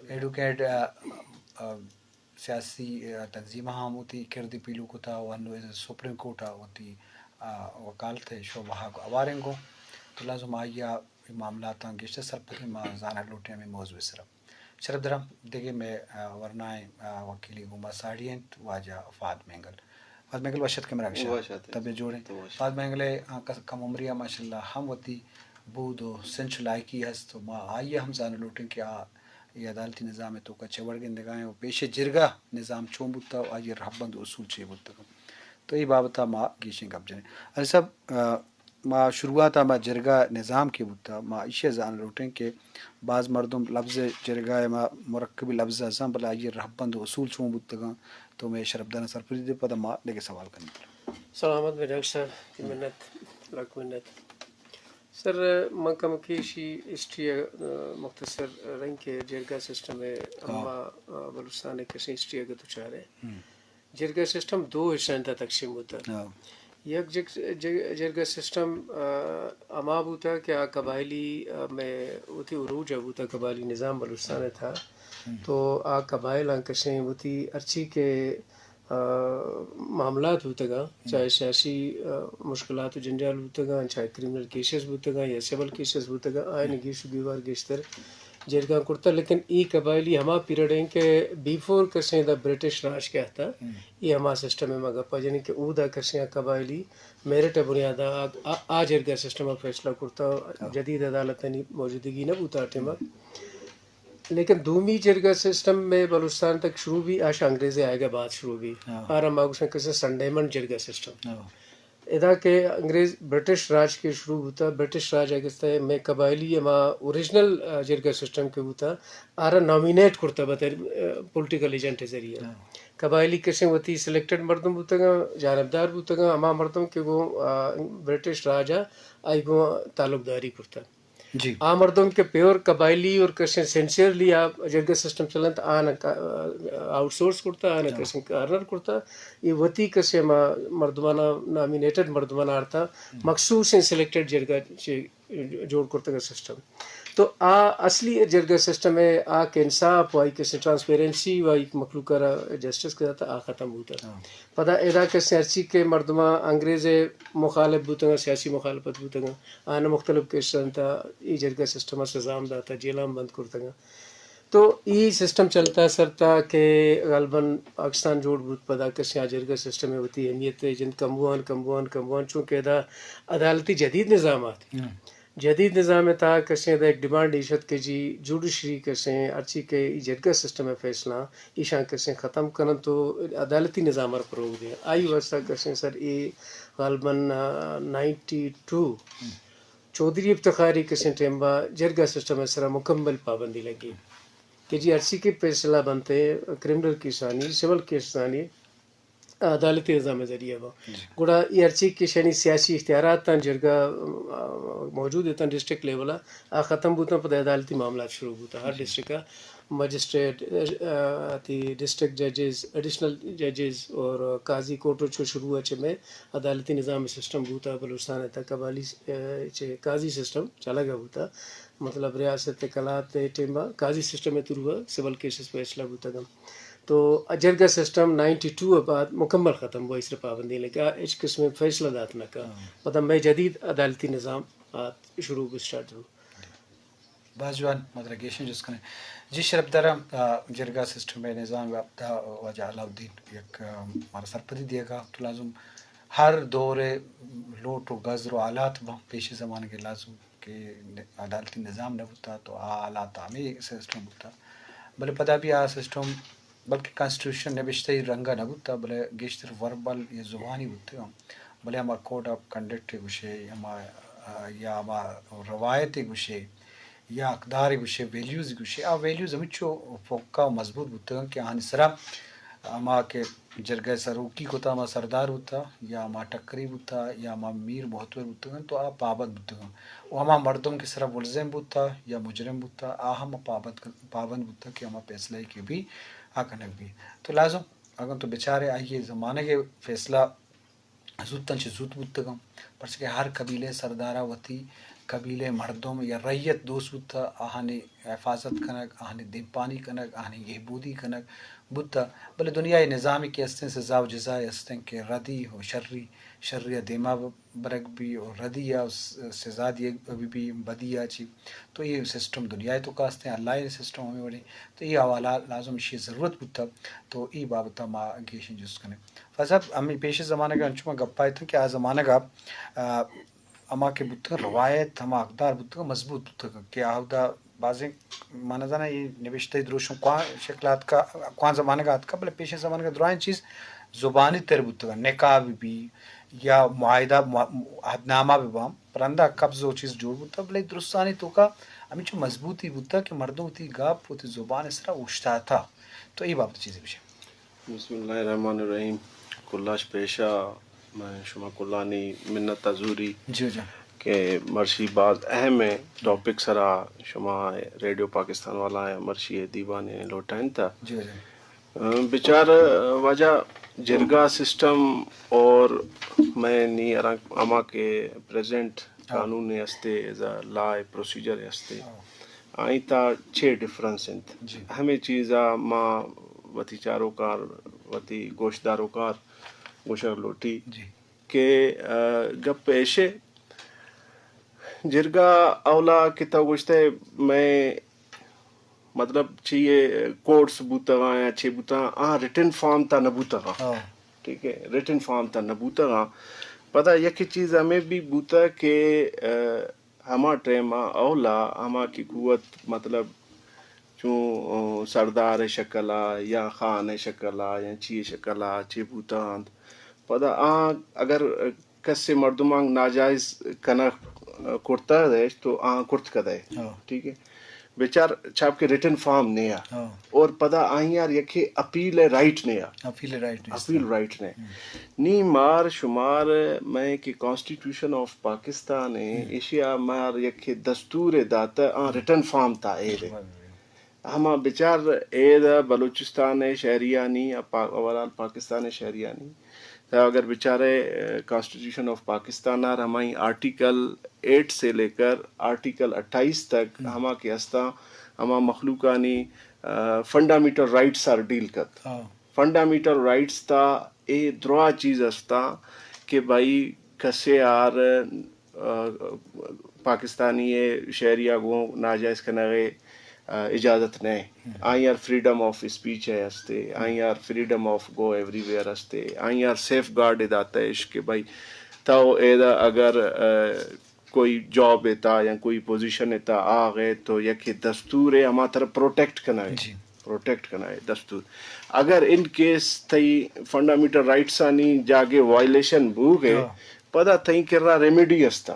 Advocate سیاسی تنظیمہ ہم ہوتی کردی پیلو کو تھا ون سپریم کورٹ ہوتی وکالت شعبہ اوارنگو تو لازم آیا معاملات گشت سرپتی ما زانا لوٹے میں موضوع صرف شرف درم دیگه میں ورنائے وکیلی گما ساڑین واجہ فہد مینگل وشت کے مراکشہ طبع جوڑیں فہد مینگل کم عمریہ ماشاء اللہ ہم وتی بود و سنچ لائکی ہست تو ما آئیے ہم زانا لوٹیں کہ یہ عدالتی نظام ہے تو کا چوڑ گندگاہیں وہ پیش جرگہ نظام چون بودتا آئیے رحبند اصول چے بودتا تو یہ بابتا ما گیشیں گپ جنے ارے سب ما شروعات ما جرگہ نظام کی بودتا ما عیشہ زان لوٹیں کہ بعض مردم لفظ جرگہ ما مرکب لفظ ازاں بلا آئیے رحبند اصول چون بودتا تو میں شرف دانا سرپری دے پدا ما لگے سوال کرنے پر سلامت میں ڈاکٹر صاحب کی منت لاکھ منت سر مکم کیشی ہسٹری مختصر رنگ کے جرگہ سسٹم ہے اما بلوچستان کے ہسٹری اگر تو چاہ رہے جرگہ سسٹم دو حصوں تک تقسیم ہوتا یک جرگہ سسٹم اما ہوتا کہ قبائلی میں ہوتی عروج ہوتا قبائلی نظام بلوچستان میں تھا تو قبائل کشیں ہوتی ارچی کے معاملات ہوتے گا چاہے سیاسی مشکلات و جنجال ہوتے گا چاہے کرمنل کیسز ہوتے گا یا سول کیسز ہوتے گا آئین گیشو گیوار گیشتر جرگاں کرتا لیکن ای قبائلی ہما پیریڈ ہیں کہ بیفور کسیں دا برٹش راج کیا تھا یہ ہما سسٹم ہے مگا پا یعنی کہ او دا کسیں قبائلی میرٹ بنیادہ آ جرگا سسٹم فیصلہ کرتا جدید عدالت موجودگی نہ بوتا ٹیمہ لیکن دومی جرگہ سسٹم میں بلوچستان تک شروع بھی آشا انگریزی آئے گا بعد شروع بھی آرام آگوشن کسے سنڈیمنٹ جرگہ سسٹم ادا کہ انگریز برٹش راج کے شروع ہوتا برٹش راج آگستا ہے میں قبائلی اما اوریجنل جرگہ سسٹم کے ہوتا آرہ نامینیٹ کرتا بطر پولیٹیکل ایجنٹ ذریعہ قبائلی کسے ہوتی سلیکٹڈ مردم ہوتا گا جانبدار ہوتا گا اما مردم کے وہ برٹش راجہ آئی گو تعلق داری کرتا جی مردم کے پیور قبائلی اور کسیں سینسیئرلی آپ جرگہ سسٹم چلن تو آنا آؤٹ سورس کرتا آنا کسیں کارنر کرتا یہ وتی کسیں مردمانہ نامینیٹڈ مردمانہ آرتا مخصوص سلیکٹڈ جرگہ جوڑ کرتا گا سسٹم تو اصلی جرگہ سسٹم ہے کے انصاف وائی کسے ٹرانسپیرنسی وائی مخلوق کا جسٹس کا تھا ختم ہوتا پتہ ادا کسے ارچی کے مردمہ انگریز مخالف بوتا گا سیاسی مخالفت بوتا گا آنا مختلف کیسن تھا ای جرگہ سسٹم سزام داتا جیلام بند کرتا گا تو ای سسٹم چلتا سر تا کہ غالباً پاکستان جوڑ بوت پدا کسی جرگہ سسٹم میں ہوتی اہمیت جن کمبوان چونکہ دا عدالتی جدید نظامات جدید نظام تھا کسیں دا ایک ڈیمانڈ عیشت کے جی جوڈیشری کسیں ارچی کے جرگہ سسٹم میں فیصلہ ایشان کسیں ختم کرن تو عدالتی نظام پر فروغ دیں آئی واسطہ کسیں سر ای غالباً 92 چودھری افتخاری کسیں ٹیمبا جرگہ سسٹم میں سرا مکمل پابندی لگی کہ جی ارسی کے فیصلہ بنتے کرمنل کیسانی سول کیسانی عدالتی نظام ذریعہ وہ گوڑا یہ ارچی کی شنی سیاسی اختیارات تن جرگہ موجود ہے ڈسٹرکٹ لیولا ختم ہوتا پتہ عدالتی معاملات شروع ہوتا ہر ڈسٹرکٹ کا مجسٹریٹ ڈسٹرکٹ ججز ایڈیشنل ججز اور قاضی کورٹ شروع اچھے میں عدالتی نظام سسٹم ہوتا بلوچستان تک قبالی قاضی سسٹم چلا گیا ہوتا مطلب ریاست کلات ٹیمبا قاضی میں میں تروا سول کیسز فیصلہ ہوتا گا تو جرگہ سسٹم 92 بعد مکمل ختم ہوا اس سے پابندی لگا اس قسم فیصلہ دات نہ کا مطلب میں جدید عدالتی نظام شروع اسٹارٹ ہو بازوان مدرگیشن جس کنے جی شرف درم جرگہ سسٹم میں نظام وابدہ وجہ علاؤدین یک ہمارا سرپری دیا گا تو لازم ہر دور لوٹ و گزر و آلات پیش زمانے کے لازم کہ عدالتی نظام نہ ہوتا تو آلات ہمیں سسٹم ہوتا بلے پتہ بھی سسٹم بلکہ کانسٹیٹیوشن نبشتہ ہی رنگا نہ ہوتا بلے گیشتر وربل یا زبانی ہوتے ہوں بلے ہمارا کوڈ آف کنڈکٹ گوشے یا ہمارا روایت گوشے یا اقدار گوشے ویلیوز گوشے ویلیوز ہمیں چو فوکا مضبوط ہوتے ہیں کہ آن سرا ہما کے جرگہ سروکی ہوتا ہما سردار ہوتا یا ہما ٹکری ہوتا یا ہما میر محتور ہوتے ہیں تو پابند ہوتے ہیں وہ ہما مردم کے سرا ملزم ہوتا یا مجرم ہوتا ہم پابند ہوتا کہ ہما فیصلہ کی بھی کنک بھی تو لازم اگر تو بیچارے آئیے زمانے کے فیصلہ زودتن سے زود بودتے گم پرچہ کہ ہر قبیلے سردارہ وتی قبیله مردم یا رعیت دوست بودتا آهانی حفاظت کنک آهانی دیمپانی کنک آهانی یهبودی کنک بودتا بله دنیای نظامی که هستن سزا و جزای هستن که ردی و شری دیما برک بھی اور ردی یا سزا دی بھی بدی یا چی تو یہ سسٹم دنیا تو کاستے ہیں اللہ یہ سسٹم ہمیں بڑی تو یہ حوالہ لازم شی ضرورت بودتا تو ای بابتا ما گیشن جس کنے فصب ہمیں پیش زمانہ کا انچما گپائی تھا کہ آ زمانہ کا اما کے بودتا روایت ہما اقدار بودتا مضبوط بودتا کہ آہدہ بعضی مانا جانا یہ نوشتہ دروشوں کوان شکلات کا کوان زمانہ کا آت کا بلے پیش زمانہ کا درائن چیز زبانی تر بودتا نکاح بھی یا معاہدہ عہدنامہ بھی بام پرندہ قبض و چیز جوڑ بودتا بلے درستانی تو کا ہمیں چو مضبوطی بودتا کہ مردوں تی گاپ ہوتی زبان اس طرح اوشتا تھا تو یہ بابت چیزیں بشے. بسم اللہ الرحمن الرحیم. کلاش پیشہ میں شما کلانی منت ازوری جی جی کہ مرشی بعض اہم ٹاپک سرا شما ریڈیو پاکستان والا ہے مرشی دیوان لوٹائن تھا جی جی بچار وجہ جرگا سسٹم اور میں نی اما کے پریزنٹ قانون ہستے ایز اے لا پروسیجر ہستے آئی تا 6 ڈفرنس انت ہمیں چیزا ماں وتی چاروکار وتی گوشتداروکار گوشر لوٹی کہ گپ پیشے جرگا اولا کتا گوشتے میں مطلب چیئے کوڈس بوتا گا یا چھ بوتا ریٹن فارم تا نبوتا گا ٹھیک ہے ریٹن فارم تا نبوتا گا پتہ یکی چیز ہمیں بھی بوتا کہ ہما ٹیما اولا ہما کی قوت مطلب چون سردار شکلا یا خان شکلا یا چی شکلا چی بوتاند پتہ اگر کس سے مردمانگ ناجائز کنا کرتا ہے تو کرت کدے ٹھیک ہے بیچار چھاپ کے ریٹن فارم نیا اور پتہ آئیں یار یکھے اپیل رائٹ نیا اپیل رائٹ نے نی مار شمار میں کہ کانسٹیٹیوشن آف پاکستان ایشیا مار یکھے دستور داتا ریٹن فارم تا اے دے ہما بچار اے دا بلوچستان شہریانی اوورال پاکستان شہریانی اگر بیچارے کانسٹیٹیوشن آف پاکستان ہماری آرٹیکل 8 سے لے کر آرٹیکل 28 تک ہما کے ہستا ہما مخلوقانی فنڈامنٹل رائٹس آر ڈیل کت فنڈامنٹل رائٹس تا اے دروا چیز ہستا کہ بھائی کسے آر پاکستانی شہریہ گو ناجائز کنگے اجازت نہیں آئیں یار فریڈم آف اسپیچ ہے ہستے آئیں یار freedom of go everywhere ہستے آئیں یار سیف گارڈ داتا ہے کہ بھائی تاؤ ایدا اگر کوئی جاب ایتا یا کوئی پوزیشن ایتا آگئے تو یکی دستور ہے ہما طرح پروٹیکٹ کرنا ہے دستور اگر ان کیس تئی فنڈامنٹل رائٹس آنی جاگے وائلیشن بھو گئے پدا تئی کر رہا ریمیڈی ہستا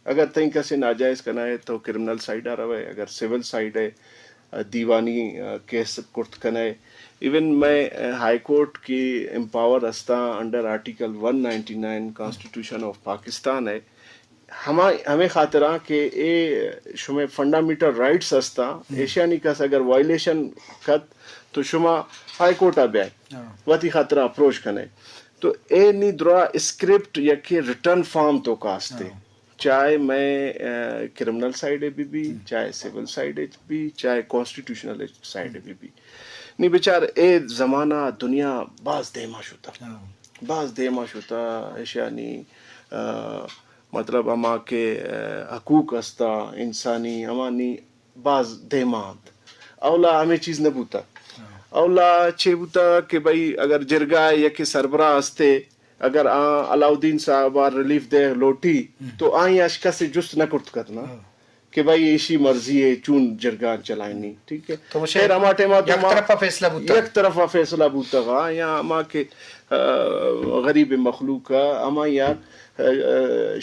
اگر تئیں کسی ناجائز کرنا ہے تو کرمنل سائڈ آ رہا ہے اگر سول سائڈ ہے دیوانی کیس کرت کرنا ہے ایون میں ہائی کورٹ کی امپاور ہستا under article 199 constitution of Pakistan ہے ہمیں خاطرہ کہ اے شما فنڈامنٹل رائٹس ہستا ایشیانی کس اگر وائلیشن کت تو شما ہائی کورٹ آ بیائے واتی خاطرہ اپروچ کرنا ہے تو اے نی درا اسکرپٹ یا کہ ریٹرن فارم تو کاستے چاہے میں کرمنل سائڈ بھی چاہے سول سائڈ بھی چاہے کانسٹیٹیوشنل سائڈ بھی نہیں بیچار اے زمانہ دنیا بعض دیما شتا ایشیانی مطلب اما کے حقوق ہستا انسانی امانی بعض دیمات اولا ہمیں چیز نہ بوتا اولا چھے بوتا کہ بھائی اگر جرگاہ یا کہ سربراہ ہستے اگر علاؤدین صاحب ریلیف دے لوٹی تو آئیں اشکا سے جست نہ کرت کرنا کہ بھائی ایشی مرضی ہے چون جرگان چلائنی ٹھیک ہے خیر اما ٹیما یک طرفہ فیصلہ بوتا گا یا اما کے غریب مخلوق اما یا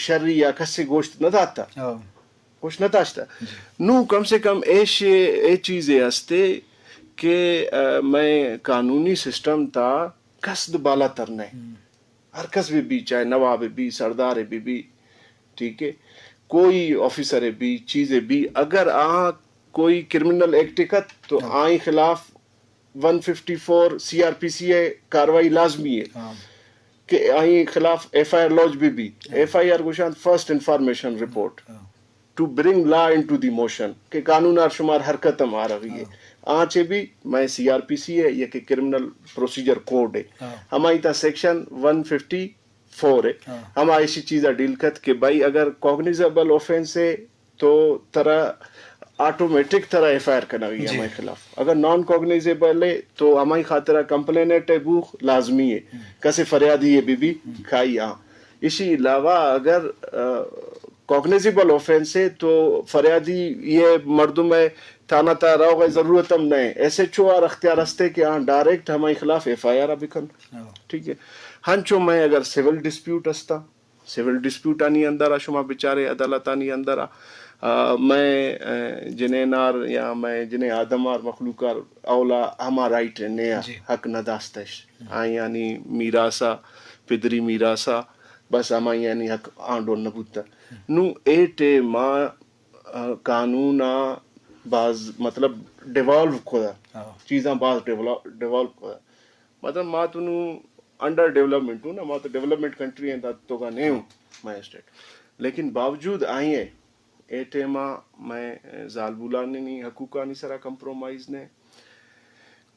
شرری یا کسی گوشت نہ داتا گوشت نہ داشتا نو کم سے کم اے چیزیں ہستے کہ میں قانونی سسٹم تا قصد بالا ترنے ہر کس بھی چاہے نواب بھی سردار بھی ٹھیک ہے کوئی آفیسر بھی چیزیں بھی اگر کوئی کرمنل ایکٹ کت تو آئیں خلاف 154 CRPC کاروائی لازمی ہے کہ آئیں خلاف FIR لوج بھی FIR گوشان first information report to bring law into the motion کہ قانون اور شمار حرکت ہم آ رہی ہے آنچے بھی میں سی آر پی سی ہے یہ کہ کرمنل پروسیجر کوڈ ہے ہماری تا سیکشن 154 ہے ہم ایسی چیزیں ڈیل کرت کہ بھائی اگر کوگنیزیبل آفینس ہے تو طرح آٹومیٹک طرح ایف آئی آر کرنا گئی ہمارے خلاف اگر نان کوگنیزیبل ہے تو ہماری خاطرہ کمپلینٹ ہے وہ لازمی ہے کیسے فریادی ہے بی کھائی اسی علاوہ اگر کوگنیزیبل آفینس ہے تو فریادی یہ مردم ہے تھانہ تا رہو گئے ضرورت ہم نہیں ایس ایچ او اور اختیار ہستے کہ ہاں ڈائریکٹ ہمارے خلاف ایف آئی آر بکن ٹھیک ہے ہنچو میں اگر سول ڈسپیوٹ ہستا سول ڈسپیوٹ آنی اندر شما بیچارے عدالت آنی اندر میں جنہیں نار یا میں جنہیں آدم اور مخلوقار اولا ہما رائٹ نیا حق نداستش آئی یعنی میراسا پدری میراسا بس ہما یعنی حق آنڈو نبوتا نو ایٹے ماں قانون بعض مطلب ڈیوالو کھودا چیزاں بعض ڈیوالو کھودا مطلب ماں تو نو انڈر ڈیولپمنٹ ہوں نا ماں تو ڈیولپمنٹ کنٹری ہیں تو کا نہیں ہوں میں اسٹیٹ لیکن باوجود آئی ہیں ایٹے ماں میں زالبولانے نہیں حقوقہ نہیں سرا کمپرومائز نے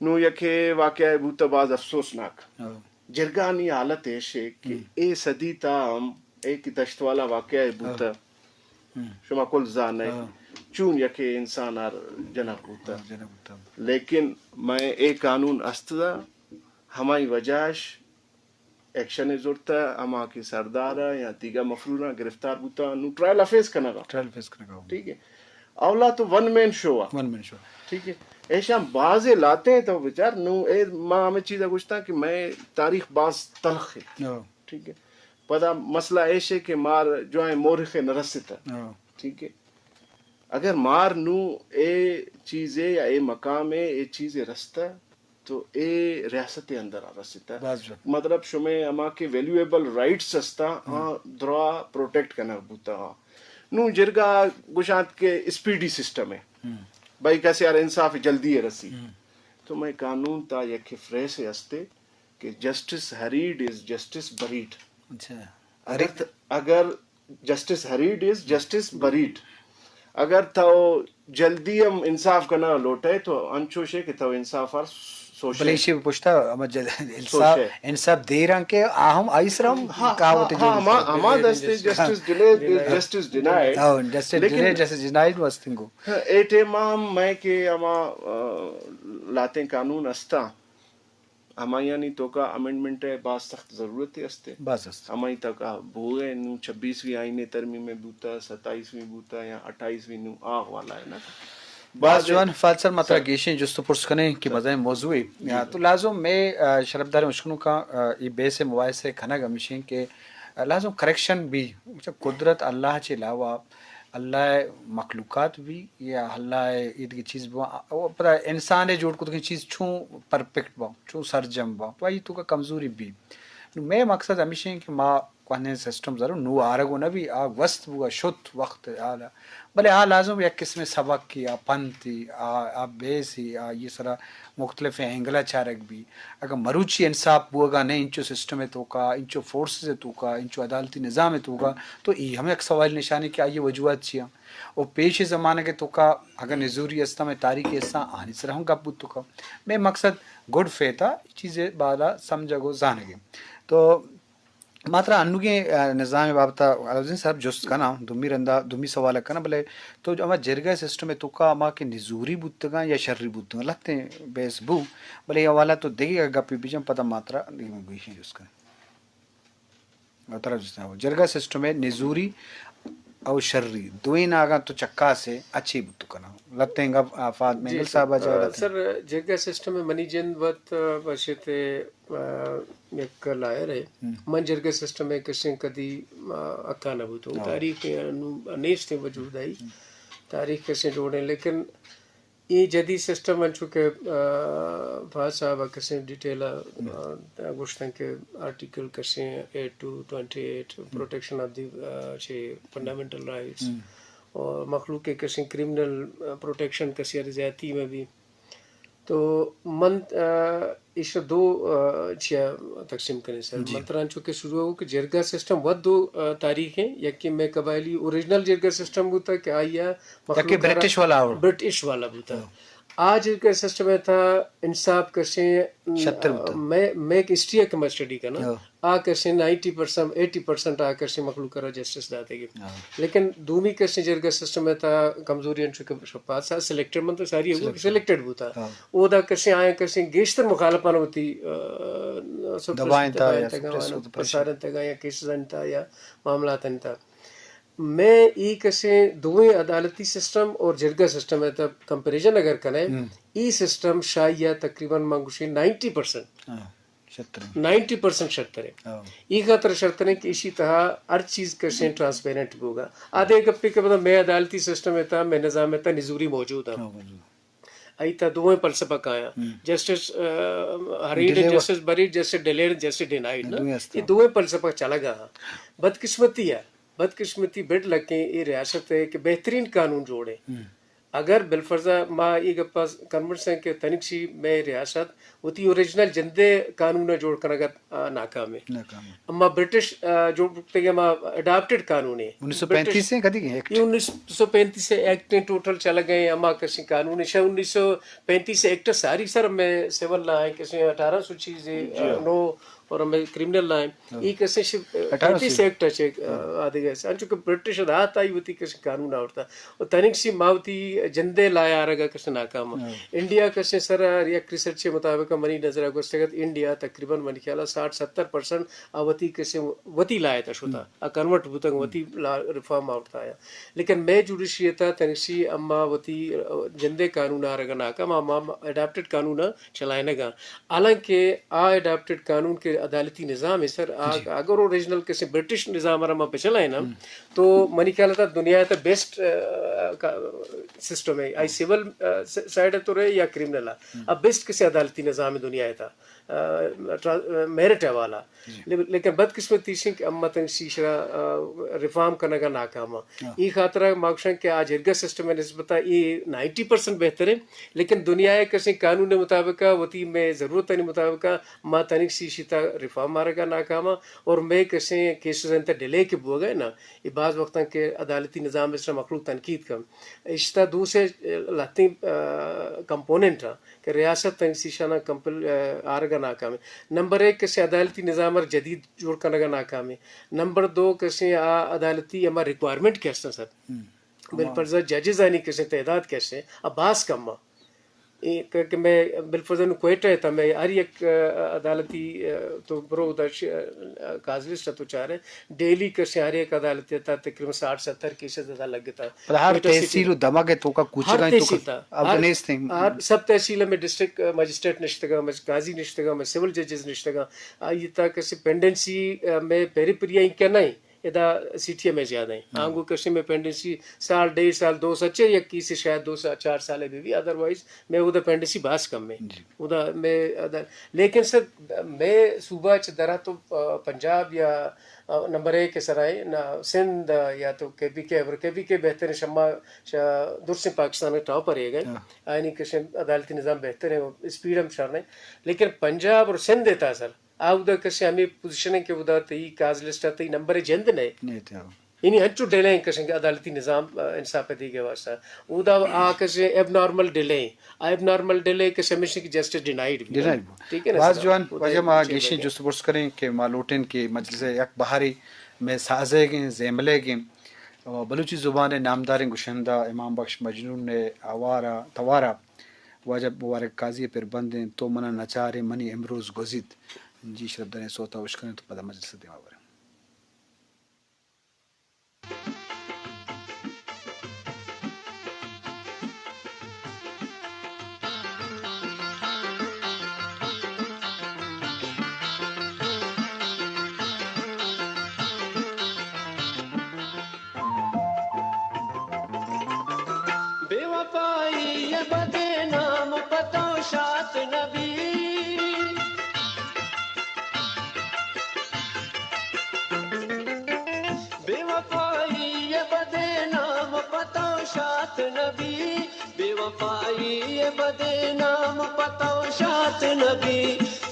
نو یکے واقعہ ہے بوتا بعض افسوسناک جرگانی حالت ہے کہ اے صدی تا ہم ایک دشت والا واقعہ ہے بوتا شما کل زان ہے چون یکے انسان آر جنک ہوتا لیکن میں ایک قانون استدا ہماری وجہش ایکشن ضرورت ہے ہما کے سردار یا دیگر مفرورہ گرفتار ہوتا نو ٹرائل افیس کرنا گا ٹھیک ہے اولا تو ون مین شو ٹھیک ہے ایسا بازے لاتے ہیں تو بیچار نو اے ماں ہمیں چیزیں گوشتا کہ میں تاریخ باز تلخ ہے ٹھیک ہے پتا مسئلہ ایسے کہ مار جو ہے مورخ نرستا ٹھیک ہے اگر مار نو اے چیزیں یا اے مقام ہے اے چیزیں رستا تو اے ریاست اندر رستا مطلب شمیں اما کے ویلیویبل رائٹس ہستا درا پروٹیکٹ کرنا بوتا نو جرگا گشانت کے اسپیڈی سسٹم ہے بھائی کیسے یار انصاف جلدی ہے رسی تو میں قانون تا یک فریس ہستے کہ جسٹس ہریڈ از جسٹس بریڈ اگر جسٹس ہریڈ از جسٹس بریڈ اگر تو جلدی ہم انصاف کرنا لوٹے تو انچوش ہے کہ تو انصاف اور بلیشی پوچھتا انصاف دے رہا کہ آہم آئیسرم کہاوتے جو ہما دستے justice delay justice denied justice denied وستنگو ایٹے ماہم میں کہ ہما لاتے قانون استا ہمائی یعنی تو کا امینڈمنٹ ہے بعض سخت ضرورت ہے استے ہمائی تک بھوئے نو 26ویں آئینے ترمیم میں بوتا 27ویں بوتا یا 28ویں نو آغ والا ہے نا بعض جوان فالسر مطلب گیشیں جس تو پرس کرنے کی مزہ موضوعی تو لازم میں شربدار مشکنوں کا یہ بے سے موائد سے کھنا گمشیں کہ لازم کریکشن بھی قدرت اللہ کے علاوہ اللہ مخلوقات بھی یا اللہ عید کی چیز وہ پتہ انسان ہے جوڑ کو تو چیز چھوں پرفیکٹ باؤں چھوں سرجم باؤں تو یہ تو کا کمزوری بھی میں مقصد ہمیشہ کہ ماں کونے سسٹم ضرور نو آرگو نہ بھی آ وسط ہوا شت وقت آلا بھلے لازم یک قسم سبق کی پنتی بیسی یہ سرا مختلف اینگلا چارک بھی اگر مروچی انصاف بوگا نہیں انچو سسٹم ہے تو کا انچو فورسز ہے تو کا انچو عدالتی نظام ہے تو کا تو یہ ہمیں ایک سوال نشانی کہ آئیے وجوہات چیا اور پیش زمانہ کے تو کا اگر نظوری استا میں تاریخ ایسا آنی سر ہوں گا بود تو کا میں مقصد گڈ فیتھا چیزیں بالا سمجھا گو جانے گے تو ماترا انوگے نظام بابتا علاؤدین صاحب جست کنا دمی رندا دمی سوال کنا بلے تو جو ہما جرگہ سسٹم ہے تو کا ہما کے نزوری بودتگا یا شرری بودتگا لگتے ہیں بیس بو بلے یہ والا تو دیکھے گا گپی بیجم پتا ماترا دیکھیں گوشی جست کنا طرف جسنا ہو جرگہ سسٹم ہے نزوری او شرری دوین آگا تو چکا سے اچھی بودتو کنا لگتے ہیں گا آفاد مینگل صاحب آجا لگتے سر جرگہ سسٹم میں منی جن وقت بشیتے ایک لائر ہے من جرگہ سسٹم ہے کشن کدی اکا نہ بوتو تاریخ نیش تھے وجود آئی تاریخ کشن جوڑے لیکن یہ جدید سسٹم من چکے فاض صاحب کشن ڈیٹیلا گوشتن کے آرٹیکل کشن 8 to 28 protection of the fundamental rights اور مخلوق کے کشن کرمنل پروٹیکشن کسی زیادتی میں بھی تو من ایش دو چیا تقسیم کریں سر منتران چونکہ شروع ہو کہ جرگا سسٹم ود دو تاریخ ہیں یکی میں قبائلی اوریجنل جرگا سسٹم ہوتا کہ آیا برٹش والا برٹش والا ہوتا آج کا سسٹم ہے تھا انصاف کرشیں میں ایک ہسٹری کا اسٹڈی کرنا آ کرشیں 90% 80% آ کرشیں مخلوق کرا جسٹس داتے گی لیکن دومی کرشیں جرگا سسٹم ہے تھا کمزوری انچو شپات سا سلیکٹڈ من تو ساری ہے سلیکٹڈ ہوتا او دا کرشیں آیا کرشیں گیشتر مخالفان ہوتی دبائیں تھا پرسارن تگا یا کیسزن تھا یا معاملات تھا میں ای کسے دوئیں عدالتی سسٹم اور جرگا سسٹم ہے تا کمپیریزن اگر کریں ای سسٹم شاید تقریباً مانگوشی 90% شرطر ہے ای خاطر شرطر ہے کہ اسی طرح ہر چیز کسے ٹرانسپیرنٹ ہوگا آدھے گپے کے بعد میں عدالتی سسٹم ہے تا میں نظام ہے تا نزوری موجود ہوں ای تا دوئیں فلسفہ آیا justice hurried justice buried justice delayed justice denied یہ دوئیں فلسفہ چلا گا بدقسمتی ہے بدقسمتی بڑھ لگیں یہ ریاست ہے کہ بہترین قانون جوڑے اگر بالفرضہ ما یہ گپا کنورس ہیں کہ تنکشی میں ریاست ہوتی اوریجنل جندے قانون جوڑ کرنا ناکام ہے اما برٹش جو ما اڈاپٹڈ قانون ہے 1935 سے کدی گئے یہ 1935 سے ایکٹ ٹوٹل چلا گئے اما کسی قانون ہے 1935 سے ایکٹ ساری سر میں سیول لا ہے کسی 1800 چیزیں نو اور ہمیں کرمنل لائن یہ کیسے 35 ایکٹ ہے آدھے گئے سے چونکہ برٹش ادھات آئی ہوتی کیسے قانون آورتا اور تنک سی ماوتی جندے لایا آرگا کیسے ناکام انڈیا کیسے سر ریک ریسرچ کے مطابق منی نظر آگو استگت انڈیا تقریباً منی خیالہ 60-70% آوتی کیسے وطی لایا تھا شوتا کنورٹ ہوتا وطی ریفارم آورتا آیا لیکن میں جوڈیشی تھا تنک سی اما وطی جندے قانون آرگا ناکام اما اڈاپٹڈ قانون چلائے نگا حالانکہ اڈاپٹڈ قانون کے عدالتی نظام ہے سر اگر اوریجنل کسی برٹش نظام ہمارا پہ چلا ہے نا تو منی خیال تھا دنیا تھا بیسٹ سسٹم ہے آئی سیول سائڈ تو رہے یا کرمنل اب بیسٹ کسی عدالتی نظام ہے دنیا تھا میرٹ ہے والا لیکن بدقسمتی سے کہ اما تنگ شیشرا ریفارم کرنے کا ناکام یہ خاطرہ ماکشن کہ آج جرگا سسٹم ہے نسبتا یہ 90% بہتر ہے لیکن دنیا کسی قانون مطابق وتی میں ضرورت نہیں مطابق ما تنگ شیشتا ریفارم مارے گا ناکام اور میں کسی کیسز انتا ڈیلے کے بو گئے نا یہ بعض وقتاں کے عدالتی نظام اس مخلوق تنقید کا اشتا دوسرے لاتی کمپوننٹ کہ ریاست تنگ شیشانہ کمپل آرگا ناکام ہے نمبر 1 کسی عدالتی نظام جدید جوڑ کرنے کا ناکام ہے نمبر 2 کسی عدالتی اما ریکوائرمنٹ کیسا سر بالفرض ججز آنی کسی تعداد کیسے عباس کم کہ میں بالفرض کوئٹہ تھا میں ہر ایک عدالتی تو برو کازلسٹ تو چاہ رہے ڈیلی کسی ہر ایک عدالتی تھا تقریباً 60-70 کیسز زیادہ لگتا ہر تحصیل دماغ تو کا کچھ ہر تحصیل تھا سب تحصیل میں ڈسٹرکٹ مجسٹریٹ نشتگا میں قاضی نشتگا میں سول ججز نشتگا یہ تھا کسی پینڈنسی میں پیری پریا کیا نہیں ادا سیٹیاں میں زیادہ ہیں آنگو کشی میں پینڈنسی سال 1.5 سال 2 سچے یا کسی شاید 2-4 سال بھی ادروائز میں ادھر پینڈنسی باس کم میں ادھر میں لیکن سر میں صوبہ درا تو پنجاب یا نمبر 1 کے سرائے نہ سندھ یا تو کے بھی بہتر شمع درس پاکستان کے ٹاپ پر رہ گئے آئینی کشی عدالتی نظام بہتر ہے اسپیڈ ہم شار رہے لیکن پنجاب اور سندھ دیتا سر آؤدا کسی ہمیں پوزیشن ہے کہ ادا تی کاز لسٹ آتا ہی نمبر جند نہیں یعنی ہنچو ڈیلیں کسی عدالتی نظام انصاف دی گئے واسطہ ادا آ کسی ایب نارمل ڈیلیں ایب نارمل ڈیلے کسی ہمیشہ کی جسٹس ڈینائیڈ بھی ٹھیک ہے نا بعض جوان وجہ ما گیشیں جست برس کریں کہ مالوٹن کی مجلس یک بہاری میں سازے گئیں زیملے گئیں بلوچی زبان نامدار گشندہ امام بخش مجنون نے آوارا توارا واجب مبارک قاضی پر بندیں تو منع نچارے منی امروز گزید جی شرب دنے سوتا وش کریں تو پدا مجلس دیما بریں بے وفائی یہ بدے نام پتو شات نبی بے وفائی یہ بدے نام پتو شات نبی بے وفائی یہ بدے نام پتہ و شات نبی